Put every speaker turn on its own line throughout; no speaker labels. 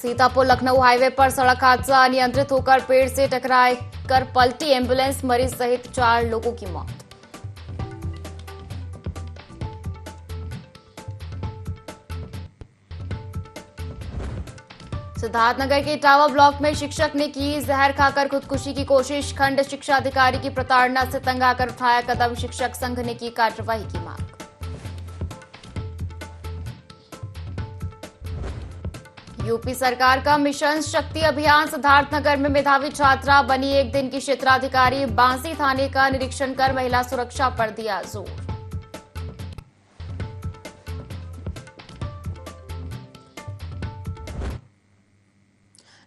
Sitapur Lucknow highway पर सड़क हादसा, अनियंत्रित होकर पेड़ से टकराए कर पलटी एम्बुलेंस, मरीज सहित 4 लोगों की मौत। सिद्धार्थनगर के इटावा ब्लॉक में शिक्षक ने की जहर खाकर खुदकुशी की कोशिश, खंड शिक्षा अधिकारी की प्रताड़ना से तंग आकर उठाया कदम, शिक्षक संघ ने की कार्रवाई की मांग। यूपी सरकार का मिशन शक्ति अभियान, सिद्धार्थनगर में मेधावी छात्रा बनी एक दिन की क्षेत्राधिकारी, बांसी थाने का निरीक्षण कर महिला सुरक्षा पर दिया जोर।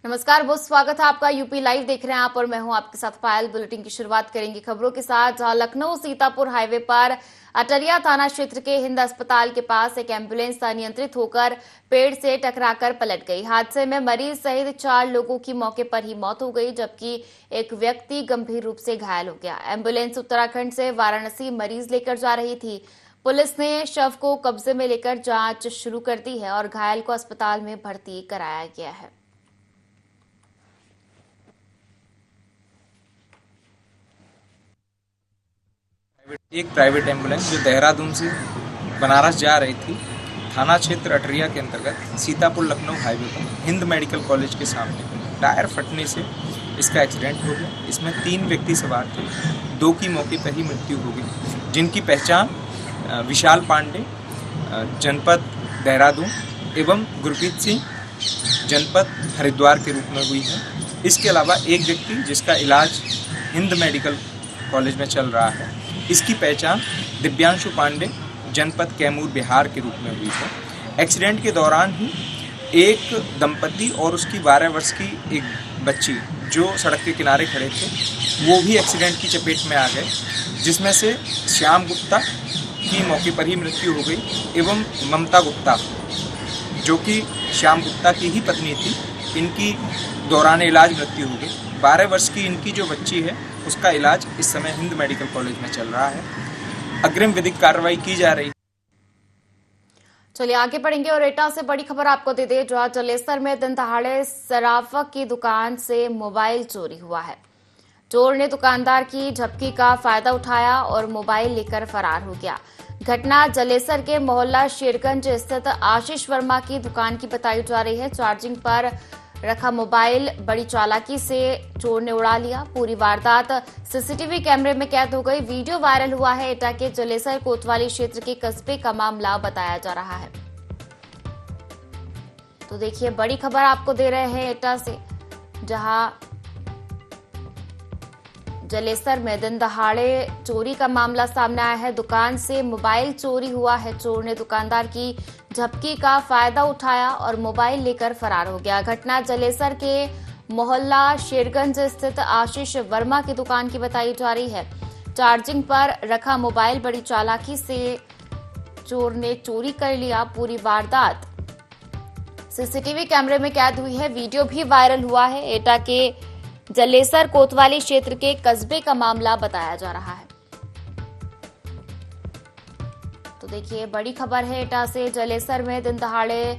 नमस्कार, बहुत स्वागत है आपका। यूपी लाइव देख रहे हैं आप और मैं हूं आपके साथ पायल। बुलेटिन की शुरुआत करेंगे खबरों के साथ, जहां लखनऊ सीतापुर हाईवे पर अटरिया थाना क्षेत्र के हिंद अस्पताल के पास एक एम्बुलेंस अनियंत्रित होकर पेड़ से टकराकर पलट गई। हादसे में मरीज सहित 4 लोगों की मौके पर ही मौत हो गई, जबकि एक व्यक्ति गंभीर रूप से घायल हो गया। एम्बुलेंस उत्तराखंड से वाराणसी मरीज लेकर जा रही थी। पुलिस ने शव को कब्जे में लेकर जांच शुरू कर दी है और घायल को अस्पताल में भर्ती कराया गया है।
एक प्राइवेट एम्बुलेंस जो देहरादून से बनारस जा रही थी, थाना क्षेत्र अटरिया के अंतर्गत सीतापुर लखनऊ हाईवे पर हिंद मेडिकल कॉलेज के सामने टायर फटने से इसका एक्सीडेंट हो गया। इसमें 3 व्यक्ति सवार थे, 2 की मौके पर ही मृत्यु हो गई, जिनकी पहचान विशाल पांडे जनपद देहरादून एवं गुरप्रीत सिंह जनपद हरिद्वार के रूप में हुई है। इसके अलावा एक व्यक्ति जिसका इलाज हिंद मेडिकल कॉलेज में चल रहा है, इसकी पहचान दिव्यांशु पांडे जनपद कैमूर बिहार के रूप में हुई है। एक्सीडेंट के दौरान ही एक दंपति और उसकी 12 वर्ष की एक बच्ची जो सड़क के किनारे खड़े थे, वो भी एक्सीडेंट की चपेट में आ गए, जिसमें से श्याम गुप्ता की मौके पर ही मृत्यु हो गई एवं ममता गुप्ता जो कि श्याम गुप्ता की ही पत्नी थी, इनकी दौरान इलाज मृत्यु हो गई। 12 वर्ष की इनकी जो बच्ची है उसका इलाज इस समय हिंद मेडिकल कॉलेज में चल रहा है। अग्रिम विधिक कार्रवाई की जा रही है।
चलिए आगे बढ़ेंगे और एटा से बड़ी खबर आपको दे दें, जहां जलेसर में दिन दहाड़े सराफा की दुकान से मोबाइल चोरी हुआ है। चोर ने दुकानदार की झपकी का फायदा उठाया और मोबाइल लेकर फरार हो गया। घटना जलेसर के मोहल्ला शेरगंज स्थित आशीष वर्मा की दुकान की बताई जा रही है। चार्जिंग पर रखा मोबाइल बड़ी चालाकी से चोर ने उड़ा लिया। पूरी वारदात सीसीटीवी कैमरे में कैद हो गई। वीडियो वायरल हुआ है। एटा के जलेसर कोतवाली क्षेत्र के कस्बे का मामला बताया जा रहा है। तो देखिए बड़ी खबर आपको दे रहे हैं एटा से, जहां जलेसर में दिन दहाड़े चोरी का मामला सामने आया है। दुकान से मोबाइल चोरी हुआ है। चोर ने दुकानदार की झपकी का फायदा उठाया और मोबाइल लेकर फरार हो गया। घटना जलेसर के मोहल्ला शेरगंज स्थित आशीष वर्मा की दुकान की बताई जा रही है। चार्जिंग पर रखा मोबाइल बड़ी चालाकी से चोर ने चोरी कर लिया। पूरी वारदात सीसीटीवी कैमरे में कैद हुई है। वीडियो भी वायरल हुआ है। एटा के जलेसर कोतवाली क्षेत्र के कस्बे का मामला बताया जा रहा है। तो देखिए बड़ी खबर है एटा से, जलेसर में दिन दहाड़े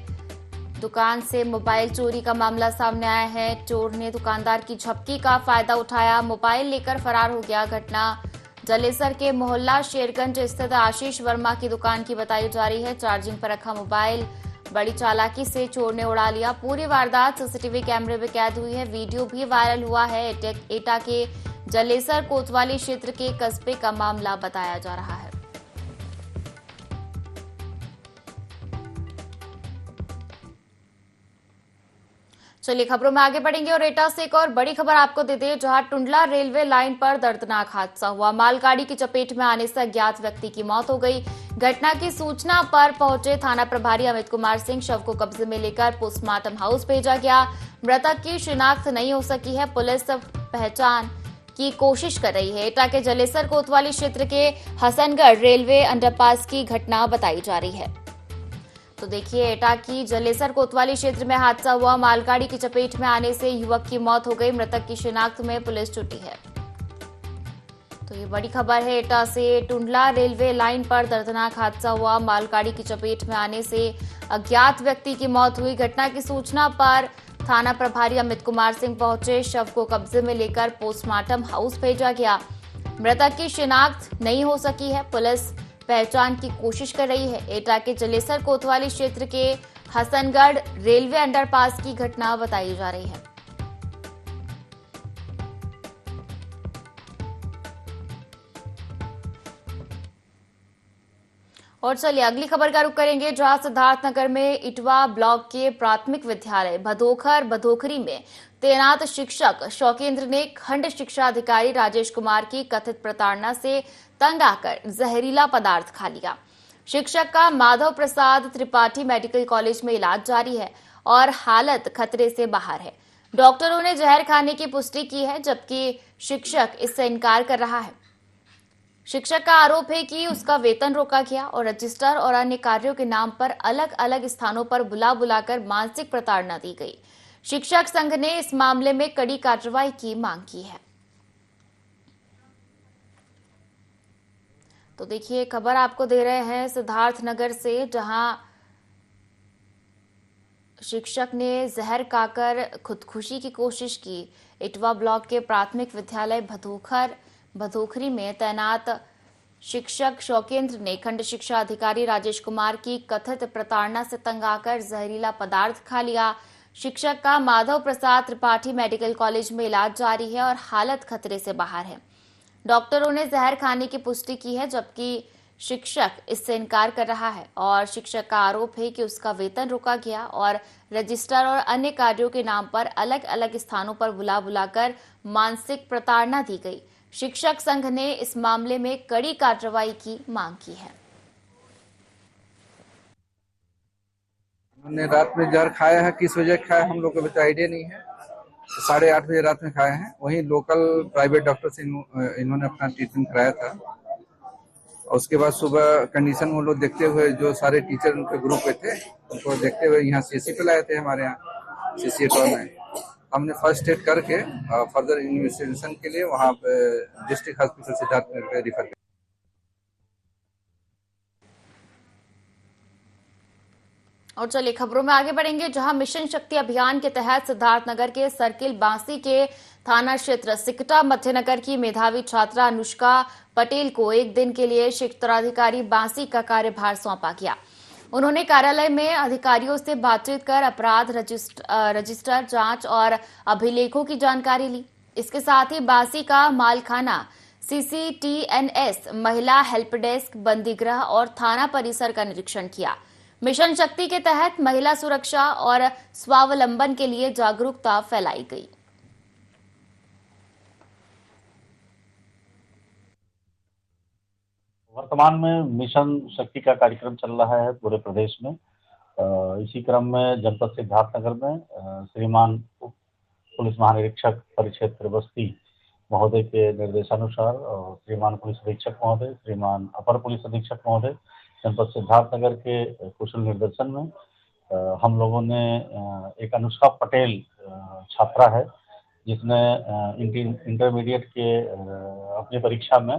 दुकान से मोबाइल चोरी का मामला सामने आया है। चोर ने दुकानदार की झपकी का फायदा उठाया, मोबाइल लेकर फरार हो गया। घटना जलेसर के मोहल्ला शेरगंज स्थित आशीष वर्मा की दुकान की बताई जा रही है। चार्जिंग पर रखा मोबाइल बड़ी चालाकी से चोर ने उड़ा लिया। पूरी वारदात सीसीटीवी कैमरे में कैद हुई है। वीडियो भी वायरल हुआ है। एटा के जलेसर कोतवाली क्षेत्र के कस्बे का मामला बताया जा रहा है। चलिए खबरों में आगे बढ़ेंगे और एटा से एक और बड़ी खबर आपको दे दें, जहां टुंडला रेलवे लाइन पर दर्दनाक हादसा हुआ। मालगाड़ी की चपेट में आने से अज्ञात व्यक्ति की मौत हो गई। घटना की सूचना पर पहुंचे थाना प्रभारी अमित कुमार सिंह शव को कब्जे में लेकर पोस्टमार्टम हाउस भेजा गया। मृतक की शिनाख्त नहीं हो सकी है। पुलिस पहचान की कोशिश कर रही है। एटा के जलेसर कोतवाली क्षेत्र के हसनगढ़ रेलवे अंडरपास की घटना बताई जा रही है। तो देखिए एटा की जलेसर कोतवाली क्षेत्र में हादसा हुआ। मालगाड़ी की चपेट में आने से युवक की मौत हो गई। मृतक की शिनाख्त में पुलिस जुटी है। तो ये बड़ी खबर है एटा से। टुंडला रेलवे लाइन पर दर्दनाक हादसा हुआ। मालगाड़ी की चपेट में आने से अज्ञात व्यक्ति की मौत हुई। घटना की सूचना पर थाना प्रभारी अमित कुमार सिंह पहुंचे। शव को कब्जे में लेकर पोस्टमार्टम हाउस भेजा गया। मृतक की शिनाख्त नहीं हो सकी है। पुलिस पहचान की कोशिश कर रही है। एटा के जलेसर कोतवाली क्षेत्र के हसनगढ़ रेलवे अंडरपास की घटना बताई जा रही है। और चलिए अगली खबर का रुख करेंगे, जहां सिद्धार्थनगर में इटवा ब्लॉक के प्राथमिक विद्यालय भदोखरी में तैनात शिक्षक शौकेंद्र ने खंड शिक्षा अधिकारी राजेश कुमार की कथित प्रताड़ना से तंग आकर जहरीला पदार्थ खा लिया। शिक्षक का माधव प्रसाद त्रिपाठी मेडिकल कॉलेज में इलाज जारी है और हालत खतरे से बाहर है। डॉक्टरों ने जहर खाने की पुष्टि की है, जबकि शिक्षक इससे इनकार कर रहा है। शिक्षक का आरोप है कि उसका वेतन रोका गया और रजिस्टर और अन्य कार्यों के नाम पर अलग अलग स्थानों पर बुलाकर मानसिक प्रताड़ना दी गई। शिक्षक संघ ने इस मामले में कड़ी कार्रवाई की मांग की है। तो देखिए खबर आपको दे रहे हैं सिद्धार्थनगर से, जहां शिक्षक ने जहर खाकर खुदकुशी की कोशिश की। इटवा ब्लॉक के प्राथमिक विद्यालय भदोखरी में तैनात शिक्षक शौकेंद्र ने खंड शिक्षा अधिकारी राजेश कुमार की कथित प्रताड़ना से तंग आकर जहरीला पदार्थ खा लिया। शिक्षक का माधव प्रसाद त्रिपाठी मेडिकल कॉलेज में इलाज जारी है और हालत खतरे से बाहर है। डॉक्टरों ने जहर खाने की पुष्टि की है, जबकि शिक्षक इससे इनकार कर रहा है और शिक्षक का आरोप है कि उसका वेतन रोका गया और रजिस्टर और अन्य कार्यों के नाम पर अलग अलग स्थानों पर बुलाकर मानसिक प्रताड़ना दी गई। शिक्षक संघ ने इस मामले में कड़ी कार्रवाई की मांग की है।
उन्होंने रात में जहर खाया है, किस वजह खाया हम लोग को तो आइडिया नहीं है। 8:30 बजे रात में खाए हैं। वहीं लोकल प्राइवेट डॉक्टर से इन्होंने अपना ट्रीटमेंट कराया था और उसके बाद सुबह कंडीशन वो लोग देखते हुए, जो सारे टीचर उनके ग्रुप में थे, उनको देखते हुए यहाँ सीसी पे लाए थे। हमारे यहाँ सीसी में हमने फर्स्ट एड करके फर्दर इन्वेस्टिगेशन के लिए वहाँ पे डिस्ट्रिक्ट हॉस्पिटल सिद्धार्थनगर रेफर किया।
और चलिए खबरों में आगे बढ़ेंगे, जहां मिशन शक्ति अभियान के तहत सिद्धार्थनगर के सर्किल बांसी के थाना क्षेत्र सिकटा मध्यनगर की मेधावी छात्रा अनुष्का पटेल को एक दिन के लिए क्षेत्राधिकारी बांसी का कार्यभार सौंपा गया। उन्होंने कार्यालय में अधिकारियों से बातचीत कर अपराध रजिस्टर जांच और अभिलेखों की जानकारी ली। इसके साथ ही बांसी का मालखाना, CCTNS, महिला हेल्प डेस्क, बंदीगृह और थाना परिसर का निरीक्षण किया। मिशन शक्ति के तहत महिला सुरक्षा और स्वावलंबन के लिए जागरूकता फैलाई गई।
वर्तमान में मिशन शक्ति का कार्यक्रम चल रहा है पूरे प्रदेश में। इसी क्रम में जनपद सिद्धार्थनगर में श्रीमान पुलिस महानिरीक्षक परिक्षेत्र बस्ती महोदय के निर्देशानुसार और श्रीमान पुलिस अधीक्षक महोदय, श्रीमान अपर पुलिस अधीक्षक महोदय जनपद सिद्धार्थनगर के कुशल निर्देशन में हम लोगों ने एक अनुष्का पटेल छात्रा है, जिसने इंटरमीडिएट के अपनी परीक्षा में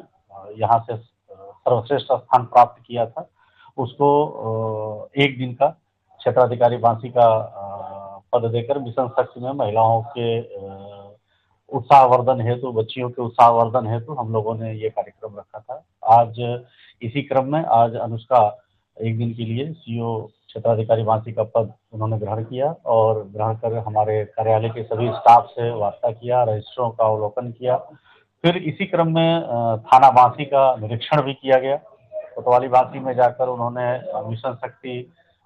यहाँ से सर्वश्रेष्ठ स्थान प्राप्त किया था। उसको एक दिन का क्षेत्राधिकारी बांसी का पद देकर मिशन शक्ति में महिलाओं के उत्साहवर्धन हेतु, बच्चियों के उत्साहवर्धन हेतु हम लोगों ने ये कार्यक्रम रखा था। आज इसी क्रम में आज अनुष्का एक दिन के लिए CO क्षेत्राधिकारी बांसी का पद उन्होंने ग्रहण किया और ग्रहण कर हमारे कार्यालय के सभी स्टाफ से वार्ता किया, रजिस्टरों का अवलोकन किया। फिर इसी क्रम में थाना बांसी का निरीक्षण भी किया गया। कोतवाली बांसी में जाकर उन्होंने मिशन शक्ति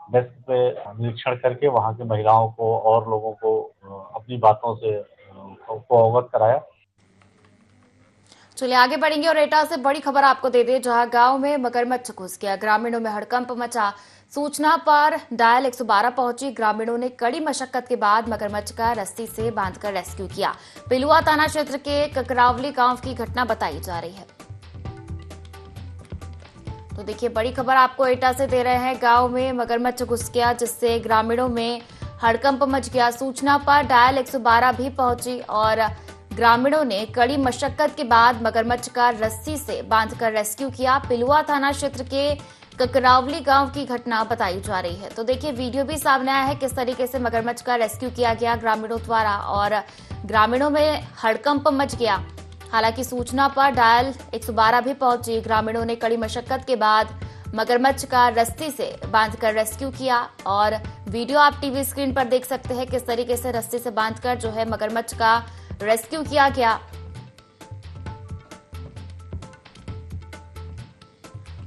डेस्क पे निरीक्षण करके वहाँ की महिलाओं को और लोगों को अपनी बातों से अवगत कराया।
चलिए आगे बढ़ेंगे और एटा से बड़ी खबर आपको दे दें, जहां गांव में मगरमच्छ घुस गया। ग्रामीणों में हड़कंप मचा। सूचना पर डायल 112 पहुंची। ग्रामीणों ने कड़ी मशक्कत के बाद मगरमच्छ का रस्सी से बांधकर रेस्क्यू किया। पिलुआ थाना क्षेत्र के ककरावली गांव की घटना बताई जा रही है। तो देखिए बड़ी खबर आपको एटा से दे रहे हैं। गांव में मगरमच्छ घुस गया, जिससे ग्रामीणों में हड़कंप मच गया। सूचना पर डायल 112 भी पहुंची और ग्रामीणों ने कड़ी मशक्कत के बाद मगरमच्छ का रस्सी से बांधकर रेस्क्यू किया। पिलुआ थाना क्षेत्र के ककरावली गांव की घटना बताई जा रही है। तो देखिए, वीडियो भी सामने आया है किस तरीके से मगरमच्छ का रेस्क्यू किया गया ग्रामीणों द्वारा और ग्रामीणों में हड़कंप मच गया। हालांकि सूचना पर डायल 112 भी पहुंची। ग्रामीणों ने कड़ी मशक्कत के बाद मगरमच्छ का रस्सी से बांधकर रेस्क्यू किया और वीडियो आप टीवी स्क्रीन पर देख सकते हैं किस तरीके से रस्सी से बांधकर जो है मगरमच्छ का रेस्क्यू किया गया।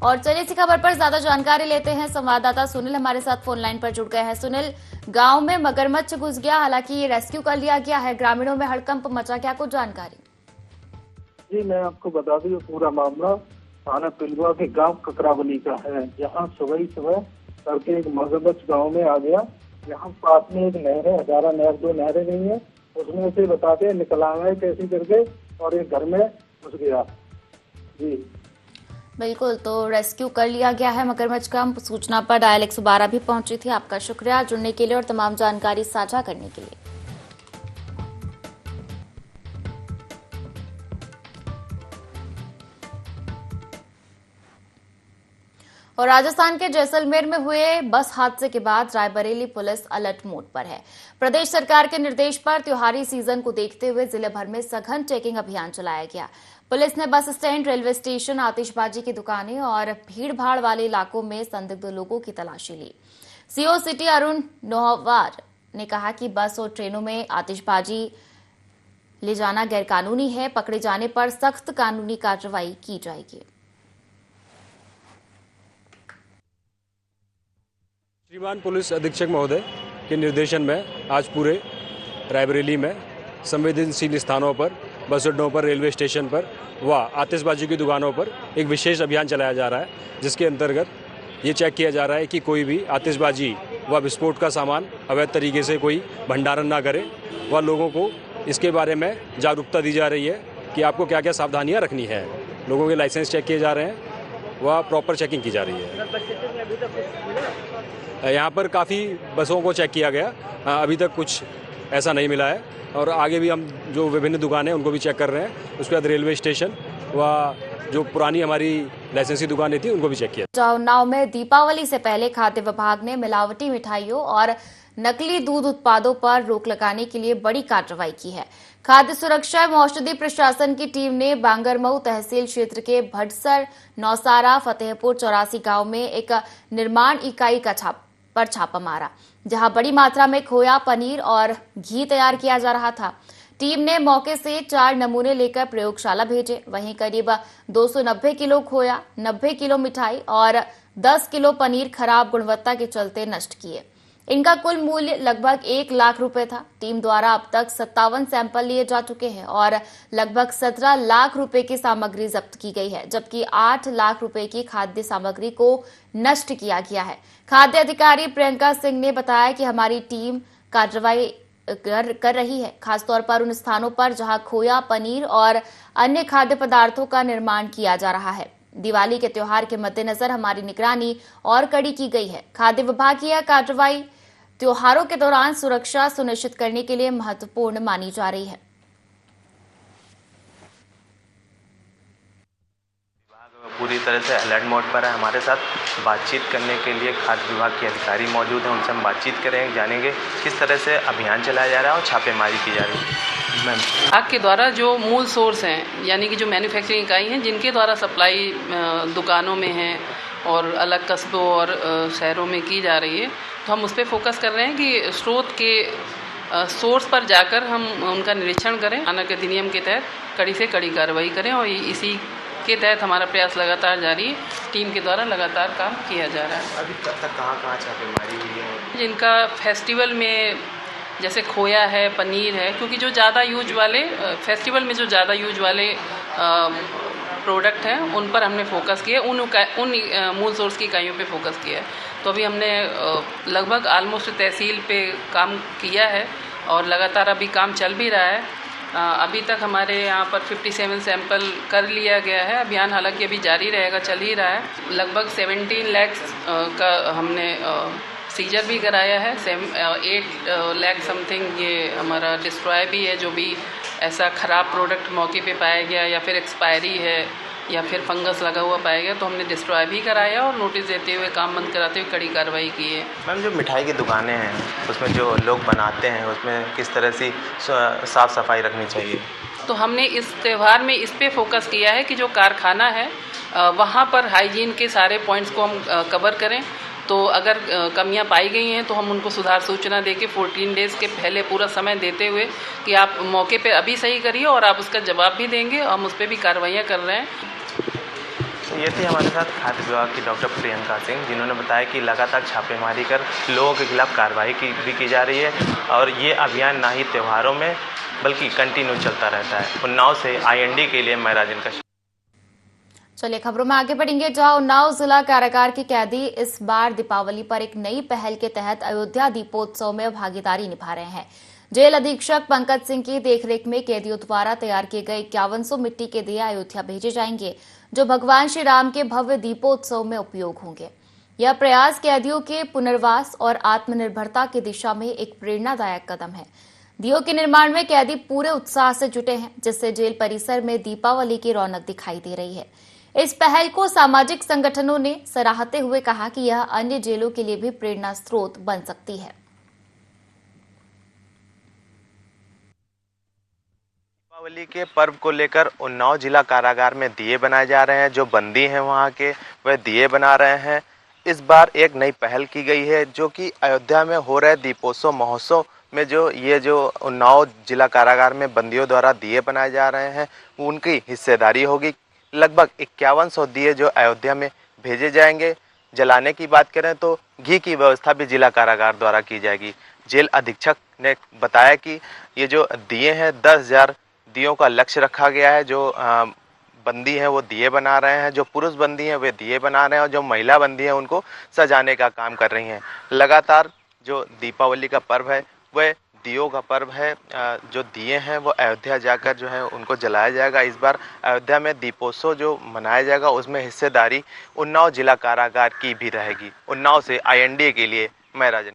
और चलिए इसी खबर पर ज्यादा जानकारी लेते हैं। संवाददाता सुनील हमारे साथ फोन लाइन पर जुड़ गए हैं। सुनील, गांव में मगरमच्छ घुस गया, हालांकि ये रेस्क्यू कर लिया गया है, ग्रामीणों में हड़कंप मचा, क्या कुछ जानकारी?
जी, मैं आपको बता दूं, पूरा मामला थाना पिलवा के गांव ककरावली का है, जहां सुबह तड़के एक मगरमच्छ गांव में आ गया। यहाँ पास में एक नहर है, हजारा नहर, 2 नहरें नहीं है, उसमें से बताते निकला है कैसे करके और एक घर में घुस गया। जी
बिल्कुल, तो रेस्क्यू कर लिया गया है मगरमच्छ का। सूचना पर डायल 112 भी पहुंची थी। आपका शुक्रिया जुड़ने के लिए और तमाम जानकारी साझा करने के लिए। और राजस्थान के जैसलमेर में हुए बस हादसे के बाद रायबरेली पुलिस अलर्ट मोड पर है। प्रदेश सरकार के निर्देश पर त्योहारी सीजन को देखते हुए जिले भर में सघन चेकिंग अभियान चलाया गया। पुलिस ने बस स्टैंड, रेलवे स्टेशन, आतिशबाजी की दुकानें और भीड़-भाड़ वाले इलाकों में संदिग्ध लोगों की तलाशी ली। सीओ सिटी अरुण नोहवार ने कहा कि बस और ट्रेनों में आतिशबाजी ले जाना गैरकानूनी है। पकड़े जाने पर सख्त कानूनी कार्रवाई की जाएगी।
श्रीमान पुलिस अधीक्षक महोदय के निर्देशन में आज पूरे रायबरेली में संवेदनशील स्थानों पर, बस अड्डों पर, रेलवे स्टेशन पर व आतिशबाजी की दुकानों पर एक विशेष अभियान चलाया जा रहा है, जिसके अंतर्गत ये चेक किया जा रहा है कि कोई भी आतिशबाजी व विस्फोट का सामान अवैध तरीके से कोई भंडारण ना करे व लोगों को इसके बारे में जागरूकता दी जा रही है कि आपको क्या क्या सावधानियाँ रखनी है। लोगों के लाइसेंस चेक किए जा रहे हैं व प्रॉपर चेकिंग की जा रही है। यहाँ पर काफ़ी बसों को चेक किया गया, अभी तक कुछ ऐसा नहीं मिला है और आगे भी हम जो विभिन्न दुकानें हैं उनको भी चेक कर रहे हैं। उसके बाद रेलवे स्टेशन व जो पुरानी हमारी लाइसेंसी दुकानें थी उनको भी चेक किया।
उन्नाव में दीपावली से पहले खाद्य विभाग ने मिलावटी मिठाइयों और नकली दूध उत्पादों पर रोक लगाने के लिए बड़ी कार्रवाई की है। खाद्य सुरक्षा एवं औषधि प्रशासन की टीम ने बांगरमऊ तहसील क्षेत्र के भटसर, नौसारा, फतेहपुर 84 गांव में एक निर्माण इकाई का छापा मारा, जहां बड़ी मात्रा में खोया, पनीर और घी तैयार किया जा रहा था। टीम ने मौके से 4 नमूने लेकर प्रयोगशाला भेजे। वहीं करीब 290 किलो खोया, 90 किलो मिठाई और 10 किलो पनीर खराब गुणवत्ता के चलते नष्ट किए। इनका कुल मूल्य लगभग 1 लाख रुपए था। टीम द्वारा अब तक 57 सैंपल लिए जा चुके हैं और लगभग 17 लाख रुपए की सामग्री जब्त की गई है, जबकि 8 लाख रुपए की खाद्य सामग्री को नष्ट किया गया है। खाद्य अधिकारी प्रियंका सिंह ने बताया कि हमारी टीम कार्रवाई कर रही है, खासतौर पर उन स्थानों पर जहां खोया, पनीर और अन्य खाद्य पदार्थों का निर्माण किया जा रहा है। दिवाली के त्योहार के मद्देनजर हमारी निगरानी और कड़ी की गई है। खाद्य विभाग की यह कार्रवाई त्योहारों के दौरान सुरक्षा सुनिश्चित करने के लिए महत्वपूर्ण मानी जा रही है।
पूरी तरह से अलर्ट मोड पर है। हमारे साथ बातचीत करने के लिए खाद्य विभाग के अधिकारी मौजूद हैं, उनसे हम बातचीत करेंगे, जानेंगे किस तरह से अभियान चलाया जा रहा है और छापेमारी की जा रही है। मैम,
विभाग के द्वारा जो मूल सोर्स हैं, यानी कि जो मैन्युफैक्चरिंग इकाई हैं, जिनके द्वारा सप्लाई दुकानों में है और अलग कस्बों और शहरों में की जा रही है, तो हम उस पर फोकस कर रहे हैं कि स्रोत के सोर्स पर जाकर हम उनका निरीक्षण करें, मानक अधिनियम के तहत कड़ी से कड़ी कार्रवाई करें और इसी के तहत हमारा प्रयास लगातार जारी है। टीम के द्वारा लगातार काम किया जा रहा है।
अभी तक कहाँ छापेमारी हुई है?
जिनका फेस्टिवल में जैसे खोया है, पनीर है, क्योंकि जो ज़्यादा यूज वाले फेस्टिवल में जो ज़्यादा यूज वाले प्रोडक्ट हैं उन पर हमने फोकस किया, उन मूल सोर्स की इकाइयों पे फोकस किया है। तो अभी हमने लगभग ऑलमोस्ट तहसील पे काम किया है और लगातार अभी काम चल भी रहा है। अभी तक हमारे यहाँ पर 57 सैंपल कर लिया गया है। अभियान हालांकि अभी जारी रहेगा, चल ही रहा है। लगभग 17 लाख का हमने सीजर भी कराया है। 8 लाख समथिंग ये हमारा डिस्ट्रॉय भी है, जो भी ऐसा ख़राब प्रोडक्ट मौके पे पाया गया या फिर एक्सपायरी है या फिर फंगस लगा हुआ पाया गया तो हमने डिस्ट्रॉय भी कराया और नोटिस देते हुए काम बंद कराते हुए कड़ी कार्रवाई की है।
मैम, जो मिठाई की दुकानें हैं उसमें जो लोग बनाते हैं उसमें किस तरह से साफ़ सफाई रखनी चाहिए?
तो हमने इस त्यौहार में इस पे फोकस किया है कि जो कारखाना है वहाँ पर हाइजीन के सारे पॉइंट्स को हम कवर करें। तो अगर कमियां पाई गई हैं तो हम उनको सुधार सूचना देके 14 डेज़ के पहले पूरा समय देते हुए कि आप मौके पे अभी सही करिए और आप उसका जवाब भी देंगे, हम उस पर भी कार्रवाइयाँ कर रहे हैं।
तो ये थी हमारे साथ खाद्य विभाग की डॉक्टर प्रियंका सिंह, जिन्होंने बताया कि लगातार छापेमारी कर लोगों के खिलाफ कार्रवाई भी की जा रही है और ये अभियान ना ही त्योहारों में बल्कि कंटिन्यू चलता रहता है। उन्नाव से IND के लिए मैं राजन कश्यप।
चलिए खबरों में आगे बढ़ेंगे, जहां उन्नाव जिला कारागार के कैदी इस बार दीपावली पर एक नई पहल के तहत अयोध्या दीपोत्सव में भागीदारी निभा रहे हैं। जेल अधीक्षक पंकज सिंह की देखरेख में कैदियों द्वारा तैयार किए गए 5100 मिट्टी के दिए अयोध्या भेजे जाएंगे, जो भगवान श्री राम के भव्य दीपोत्सव में उपयोग होंगे। यह प्रयास कैदियों के पुनर्वास और आत्मनिर्भरता की दिशा में एक प्रेरणादायक कदम है। दियों के निर्माण में कैदी पूरे उत्साह से जुटे हैं, जिससे जेल परिसर में दीपावली की रौनक दिखाई दे रही है। इस पहल को सामाजिक संगठनों ने सराहते हुए कहा कि यह अन्य जेलों के लिए भी प्रेरणा स्रोत बन सकती है।
दीपावली के पर्व को लेकर उन्नाव जिला कारागार में दिए बनाए जा रहे हैं। जो बंदी हैं वहाँ के वह दिए बना रहे हैं। इस बार एक नई पहल की गई है, जो कि अयोध्या में हो रहे दीपोत्सव महोत्सव में जो उन्नाव जिला कारागार में बंदियों द्वारा दिए बनाए जा रहे हैं उनकी हिस्सेदारी होगी। लगभग 5100 दिए जो अयोध्या में भेजे जाएंगे। जलाने की बात करें तो घी की व्यवस्था भी जिला कारागार द्वारा की जाएगी। जेल अधीक्षक ने बताया कि ये जो दिए हैं 10,000 दियों का लक्ष्य रखा गया है। जो बंदी हैं वो दिए बना रहे हैं, जो पुरुष बंदी हैं वे दिए बना रहे हैं और जो महिला बंदी हैं उनको सजाने का काम कर रही हैं। लगातार जो दीपावली का पर्व है वह दियों का पर्व है। जो दिए हैं वो अयोध्या जाकर जो है उनको जलाया जाएगा। इस बार अयोध्या में दीपोत्सव जो मनाया जाएगा उसमें हिस्सेदारी उन्नाव जिला कारागार की भी रहेगी। उन्नाव से IND के लिए मैं राजन।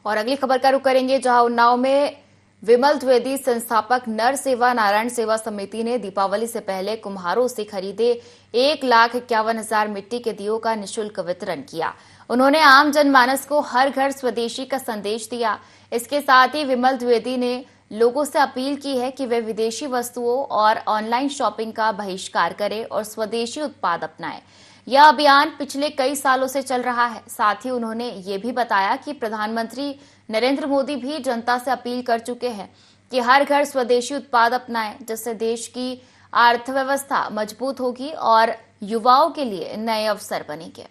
और अगली खबर का रुख करेंगे, जहां उन्नाव में विमल द्विवेदी संस्थापक नर सेवा नारायण सेवा समिति ने दीपावली से पहले कुम्हारों से खरीदे 1,51,000 मिट्टी के दियों का निःशुल्क वितरण किया। उन्होंने आम जनमानस को हर घर स्वदेशी का संदेश दिया। इसके साथ ही विमल द्विवेदी ने लोगों से अपील की है कि वे विदेशी वस्तुओं और ऑनलाइन शॉपिंग का बहिष्कार करें और स्वदेशी उत्पाद अपनाएं। यह अभियान पिछले कई सालों से चल रहा है। साथ ही उन्होंने ये भी बताया कि प्रधानमंत्री नरेंद्र मोदी भी जनता से अपील कर चुके हैं कि हर घर स्वदेशी उत्पाद अपनाएं, जिससे देश की अर्थव्यवस्था मजबूत होगी और युवाओं के लिए नए अवसर बनेंगे।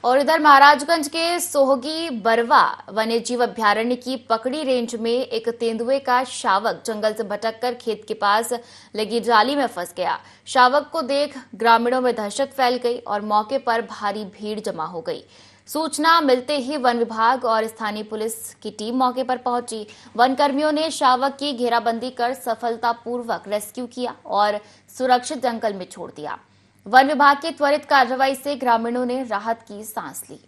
और इधर महाराजगंज के सोहगी बरवा वन्यजीव अभ्यारण्य की पकड़ी रेंज में एक तेंदुए का शावक जंगल से भटककर खेत के पास लगी जाली में फंस गया। शावक को देख ग्रामीणों में दहशत फैल गई और मौके पर भारी भीड़ जमा हो गई। सूचना मिलते ही वन विभाग और स्थानीय पुलिस की टीम मौके पर पहुंची। वन कर्मियों ने शावक की घेराबंदी कर सफलतापूर्वक रेस्क्यू किया और सुरक्षित जंगल में छोड़ दिया। वन विभाग की त्वरित कार्रवाई से ग्रामीणों ने राहत की सांस ली।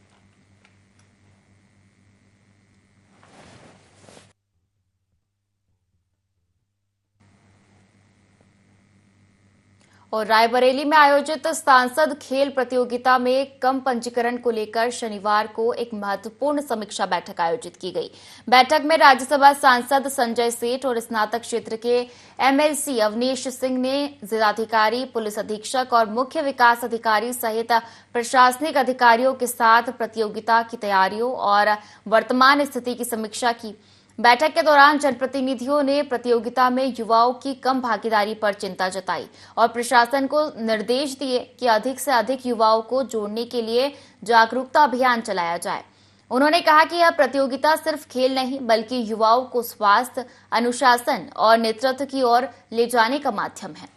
और रायबरेली में आयोजित सांसद खेल प्रतियोगिता में कम पंजीकरण को लेकर शनिवार को एक महत्वपूर्ण समीक्षा बैठक आयोजित की गई। बैठक में राज्यसभा सांसद संजय सेठ और स्नातक क्षेत्र के MLC अवनीश सिंह ने जिलाधिकारी, पुलिस अधीक्षक और मुख्य विकास अधिकारी सहित प्रशासनिक अधिकारियों के साथ प्रतियोगिता की तैयारियों और वर्तमान स्थिति की समीक्षा की। बैठक के दौरान जनप्रतिनिधियों ने प्रतियोगिता में युवाओं की कम भागीदारी पर चिंता जताई और प्रशासन को निर्देश दिए कि अधिक से अधिक युवाओं को जोड़ने के लिए जागरूकता अभियान चलाया जाए। उन्होंने कहा कि यह प्रतियोगिता सिर्फ खेल नहीं बल्कि युवाओं को स्वास्थ्य, अनुशासन और नेतृत्व की ओर ले जाने का माध्यम है।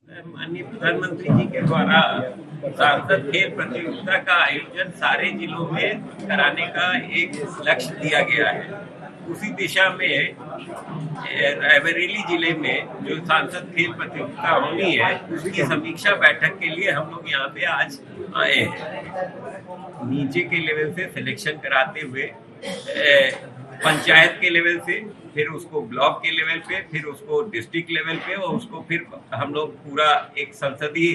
माननीय प्रधानमंत्री जी के द्वारा सांसद खेल प्रतियोगिता का आयोजन सारे जिलों में कराने का एक लक्ष्य दिया गया है। उसी दिशा में रायबरेली जिले में जो सांसद खेल प्रतियोगिता होनी है उसकी समीक्षा बैठक के लिए हम लोग यहाँ पे आज आए हैं। नीचे के लेवल से सिलेक्शन कराते हुए पंचायत के लेवल से, फिर उसको ब्लॉक के लेवल पे, फिर उसको डिस्ट्रिक्ट लेवल पे, और उसको फिर हम लोग पूरा एक संसदीय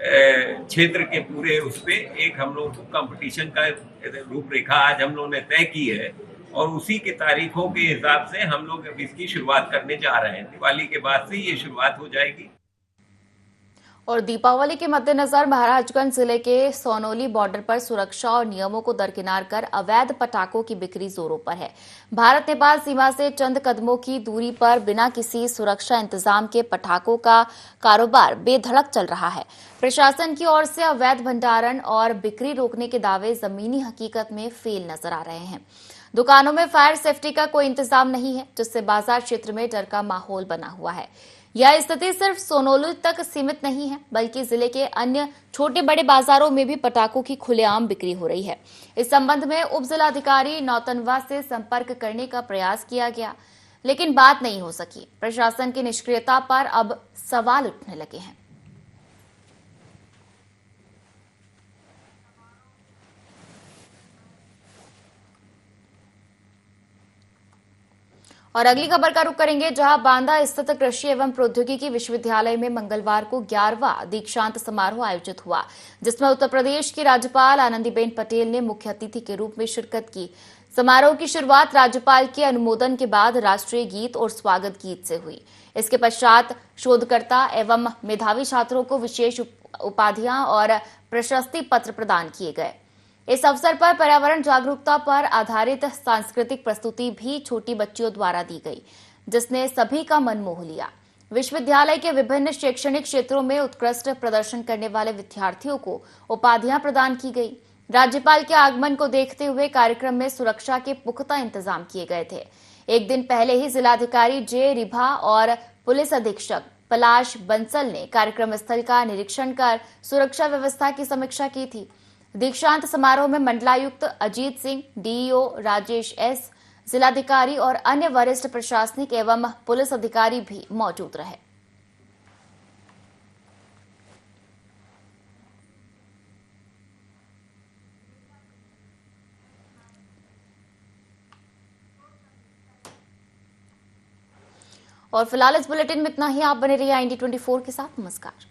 क्षेत्र के पूरे उस पे एक हम लोग कंपटीशन का रूपरेखा आज हम लोगों ने तय की है, और उसी के तारीखों के हिसाब से हम लोग अब इसकी शुरुआत करने जा रहे हैं। दिवाली के बाद से ये शुरुआत हो जाएगी।
और दीपावली के मद्देनजर महाराजगंज जिले के सोनोली बॉर्डर पर सुरक्षा और नियमों को दरकिनार कर अवैध पटाखों की बिक्री जोरों पर है। भारत नेपाल सीमा से चंद कदमों की दूरी पर बिना किसी सुरक्षा इंतजाम के पटाखों का कारोबार बेधड़क चल रहा है। प्रशासन की ओर से अवैध भंडारण और बिक्री रोकने के दावे जमीनी हकीकत में फेल नजर आ रहे हैं। दुकानों में फायर सेफ्टी का कोई इंतजाम नहीं है, जिससे बाजार क्षेत्र में डर का माहौल बना हुआ है। यह स्थिति सिर्फ सोनोली तक सीमित नहीं है, बल्कि जिले के अन्य छोटे बड़े बाजारों में भी पटाखों की खुलेआम बिक्री हो रही है। इस संबंध में उप जिलाधिकारी नौतनवा से संपर्क करने का प्रयास किया गया, लेकिन बात नहीं हो सकी। प्रशासन की निष्क्रियता पर अब सवाल उठने लगे हैं। और अगली खबर का रुख करेंगे, जहां बांदा स्थित कृषि एवं प्रौद्योगिकी विश्वविद्यालय में मंगलवार को 11वां दीक्षांत समारोह आयोजित हुआ, जिसमें उत्तर प्रदेश की राज्यपाल आनंदीबेन पटेल ने मुख्य अतिथि के रूप में शिरकत की। समारोह की शुरुआत राज्यपाल के अनुमोदन के बाद राष्ट्रीय गीत और स्वागत गीत से हुई। इसके पश्चात शोधकर्ता एवं मेधावी छात्रों को विशेष उपाधियां और प्रशस्ति पत्र प्रदान किए गए। इस अवसर पर पर्यावरण जागरूकता पर आधारित सांस्कृतिक प्रस्तुति भी छोटी बच्चियों द्वारा दी गई, जिसने सभी का मन मोह लिया। विश्वविद्यालय के विभिन्न शैक्षणिक क्षेत्रों में उत्कृष्ट प्रदर्शन करने वाले विद्यार्थियों को उपाधियां प्रदान की गई। राज्यपाल के आगमन को देखते हुए कार्यक्रम में सुरक्षा के पुख्ता इंतजाम किए गए थे। एक दिन पहले ही जिलाधिकारी जे रिभा और पुलिस अधीक्षक पलाश बंसल ने कार्यक्रम स्थल का निरीक्षण कर सुरक्षा व्यवस्था की समीक्षा की थी। दीक्षांत समारोह में मंडलायुक्त अजीत सिंह, डीईओ राजेश एस, जिलाधिकारी और अन्य वरिष्ठ प्रशासनिक एवं पुलिस अधिकारी भी मौजूद रहे। और फिलहाल इस बुलेटिन में इतना ही। आप बने रहिए IND24 के साथ। नमस्कार।